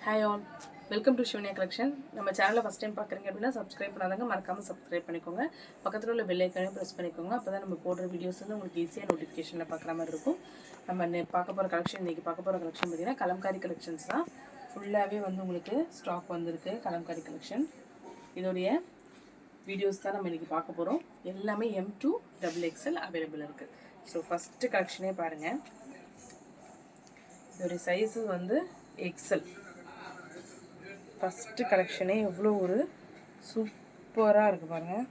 Hi all, welcome to Shivanya Collection. நம்ம சேனலை first time பார்க்குறீங்க அப்படின்னா சப்ஸ்கிரைப் பண்ணாதவங்க மறக்காமல் சப்ஸ்கிரைப் பண்ணிக்கோங்க. பக்கத்தில் உள்ள பெல் ஐக்கானையும் ப்ரெஸ் பண்ணிக்கோங்க. அப்போ தான் நம்ம போடுற வீடியோஸ் வந்து உங்களுக்கு ஈஸியாக நோட்டிஃபிகேஷனில் பார்க்குற மாதிரி இருக்கும். நம்ம பார்க்க போகிற கலெக்ஷன் இன்றைக்கி பார்க்க போகிற கலெக்ஷன் பார்த்திங்கன்னா கலம்காரி கலெக்ஷன்ஸ் தான். ஃபுல்லாகவே வந்து உங்களுக்கு ஸ்டாக் வந்திருக்கு கலம்காரி கலெக்ஷன். இதோடைய வீடியோஸ் தான் நம்ம இன்றைக்கி பார்க்க போகிறோம். எல்லாமே M2 XXL அவைலபிள் இருக்குது. ஸோ ஃபஸ்ட்டு கலெக்ஷனே பாருங்கள். இதோடைய சைஸு வந்து எக்ஸல். ஃபஸ்ட்டு கலெக்ஷனே எவ்வளோ ஒரு சூப்பராக இருக்குது பாருங்கள்.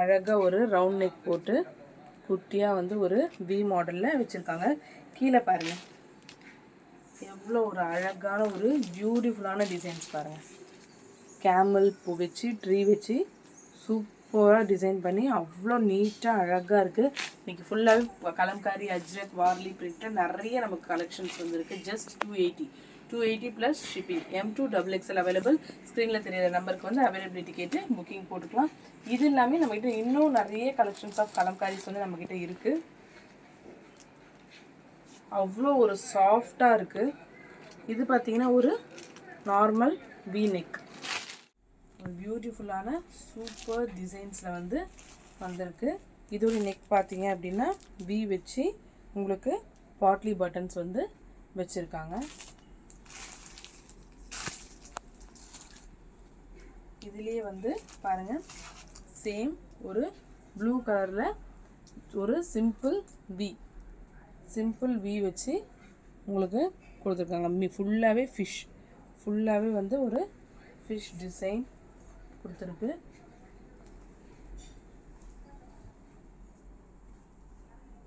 அழகாக ஒரு ரவுண்ட் நெக் போட்டு குட்டியாக வந்து ஒரு வி மாடலில் வச்சுருக்காங்க. கீழே பாருங்கள் எவ்வளோ ஒரு அழகான ஒரு பியூட்டிஃபுல்லான டிசைன்ஸ் பாருங்கள். கேமல் பூ வச்சு ட்ரீ வச்சு சூப்பராக டிசைன் பண்ணி அவ்வளோ நீட்டாக அழகாக இருக்குது. இன்றைக்கி ஃபுல்லாகவே கலம்காரி அஜ்ரக் வார்லி பிரிண்ட்டு நிறைய நமக்கு கலெக்ஷன்ஸ் வந்துருக்கு. Just 280 plus shipping. M2 XXL available. ஸ்க்ரீனில் தெரியிற நம்பருக்கு வந்து அவைலபிலிட்டி கேட்டு புக்கிங் போட்டுக்கலாம். இது எல்லாமே நம்மகிட்ட இன்னும் நிறைய கலெக்ஷன்ஸ் ஆஃப் கலம்காரிஸ் வந்து நம்மக்கிட்ட இருக்குது. அவ்வளோ ஒரு சாஃப்டாக இருக்குது. இது பார்த்திங்கன்னா ஒரு நார்மல் வி நெக், ஒரு பியூட்டிஃபுல்லான சூப்பர் டிசைன்ஸில் வந்து வந்திருக்கு. இதோட நெக் பார்த்தீங்க அப்படின்னா வி வச்சு உங்களுக்கு பாட்லி பட்டன்ஸ் வந்து வச்சுருக்காங்க. இதுலேயே வந்து பாருங்கள் சேம் ஒரு ப்ளூ கலரில் ஒரு சிம்பிள் வி வச்சு உங்களுக்கு கொடுத்துருக்காங்க. ஃபுல்லாகவே ஃபிஷ், ஃபுல்லாகவே வந்து ஒரு ஃபிஷ் டிசைன் கொடுத்துருக்கு.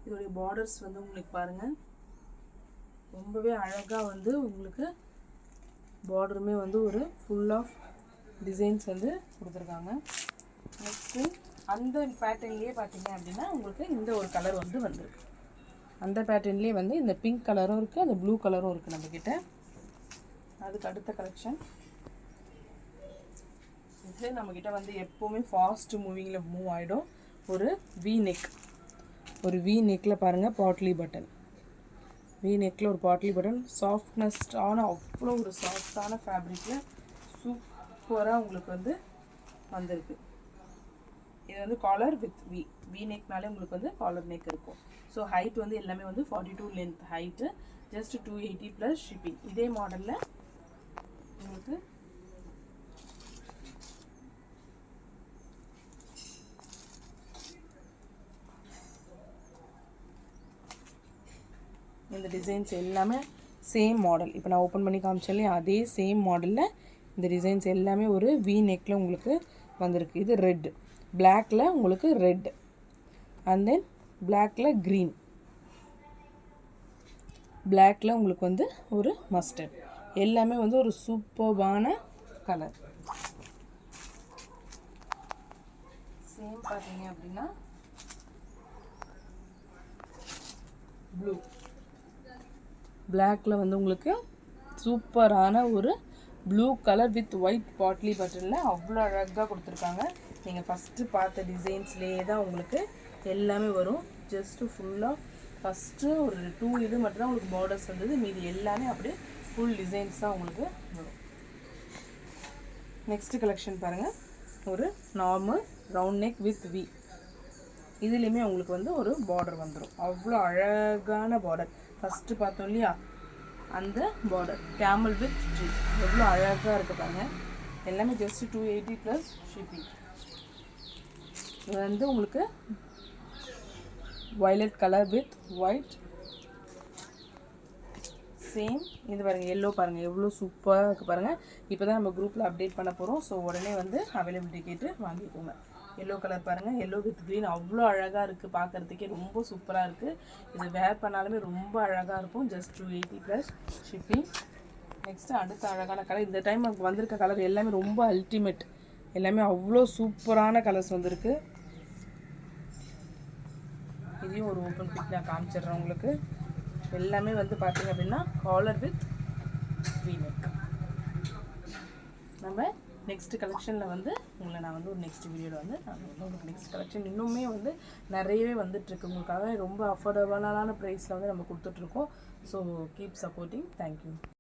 இதோடைய பார்டர்ஸ் வந்து உங்களுக்கு பாருங்கள் ரொம்பவே அழகாக வந்து உங்களுக்கு பார்டருமே வந்து ஒரு ஃபுல் ஆஃப் டிசைன்ஸ் வந்து கொடுத்துருக்காங்க. நெக்ஸ்ட்டு அந்த பேட்டர்ன்லேயே பார்த்தீங்க அப்படின்னா உங்களுக்கு இந்த ஒரு கலர் வந்து வந்திருக்கு. அந்த பேட்டர்ன்லேயே வந்து இந்த பிங்க் கலரும் இருக்குது, அந்த ப்ளூ கலரும் இருக்குது நம்மக்கிட்ட. அதுக்கு அடுத்த கலெக்ஷன் இது நம்மக்கிட்ட வந்து எப்போவுமே ஃபாஸ்ட் மூவிங்கில் மூவ் ஆகிடும். ஒரு வி நெக்கில் பாருங்கள் பாட்லி பட்டன். வி நெக்கில் ஒரு பாட்லி பட்டன் சாஃப்ட்னஸ்டான அவ்வளோ ஒரு சாஃப்டான ஃபேப்ரிக்கில் சூப்பராக உங்களுக்கு வந்து வந்திருக்கு. இது வந்து காலர் வித் வி நெக்னாலே உங்களுக்கு வந்து காலர் நெக் இருக்கும். ஸோ ஹைட் வந்து எல்லாமே வந்து 42 length height. Just 280 plus shipping. இதே மாடலில் உங்களுக்கு இந்த டிசைன்ஸ் எல்லாமே சேம் மாடல். இப்போ நான் ஓப்பன் பண்ணி காமிச்சாலே அதே சேம் மாடலில் இந்த டிசைன்ஸ் எல்லாமே ஒரு வி நெக்கில் உங்களுக்கு வந்திருக்கு. இது ரெட், பிளாக்கில் உங்களுக்கு ரெட், அண்ட் தென் பிளாக்கில் க்ரீன், பிளாக்கில் உங்களுக்கு வந்து ஒரு மஸ்டர்ட். எல்லாமே வந்து ஒரு சூப்பர்பான கலர். சேம் பார்த்தீங்க அப்படின்னா ப்ளூ, பிளாக்கில் வந்து உங்களுக்கு சூப்பரான ஒரு ப்ளூ கலர் வித் ஒயிட் பாட்லி பட்டனில் அவ்வளோ அழகாக கொடுத்துருக்காங்க. நீங்கள் ஃபஸ்ட்டு பார்த்த டிசைன்ஸ்லேயே தான் உங்களுக்கு எல்லாமே வரும். ஜஸ்ட்டு ஃபுல்லாக ஃபஸ்ட்டு ஒரு 2 இது மட்டும் தான் உங்களுக்கு பார்டர்ஸ் வந்தது. மீதி எல்லாமே அப்படியே ஃபுல் டிசைன்ஸ் தான் உங்களுக்கு வரும். நெக்ஸ்ட்டு கலெக்ஷன் பாருங்கள். ஒரு normal round neck with V. இதுலேயுமே உங்களுக்கு வந்து ஒரு பார்டர் வந்துடும். அவ்வளோ அழகான பார்டர். ஃபஸ்ட்டு பார்த்தோம் இல்லையா அந்த பார்டர் கேமல் வித் ட்ரீ எவ்வளோ அழகாக இருக்குது பாருங்க. எல்லாமே ஜஸ்ட் 280 ப்ளஸ் ஷிப்பிங். இது வந்து உங்களுக்கு violet colour with white same. இது பாருங்கள் எல்லோ பாருங்கள் எவ்வளோ சூப்பராக இருக்குது பாருங்கள். இப்போ தான் நம்ம குரூப்பில் அப்டேட் பண்ண போகிறோம். ஸோ உடனே வந்து அவைலபிலிட்டி கேட்டு வாங்கிக்கோங்க. எல்லோ கலர் பாருங்கள், எல்லோ வித் க்ரீன் அவ்வளோ அழகாக இருக்குது. பார்க்குறதுக்கே ரொம்ப சூப்பராக இருக்குது. இது வேர் பண்ணாலுமே ரொம்ப அழகாக இருக்கும். Just 280 plus shipping. நெக்ஸ்ட்டு அடுத்த அழகான கலர். இந்த டைம் நமக்கு வந்திருக்க கலர் எல்லாமே ரொம்ப அல்டிமேட். எல்லாமே அவ்வளோ சூப்பரான கலர்ஸ் வந்திருக்கு. இதையும் ஒரு ஓப்பன் பிக் நான் காமிச்சிடுறேன் உங்களுக்கு. எல்லாமே வந்து பார்த்தீங்க அப்படின்னா காலர் வித் வி நெக். நம்ம நெக்ஸ்ட் கலெக்ஷனில் வந்து உங்களை நான் வந்து ஒரு நெக்ஸ்ட் வீடியோவில் வந்து நான் உங்களுக்கு நெக்ஸ்ட் கலெக்ஷன் இன்னுமே வந்து நிறையவே வந்துட்டுருக்கு. உங்களுக்காக ரொம்ப அஃபோர்டபுளான ப்ரைஸில் வந்து நம்ம கொடுத்துட்ருக்கோம். So keep supporting. தேங்க்யூ.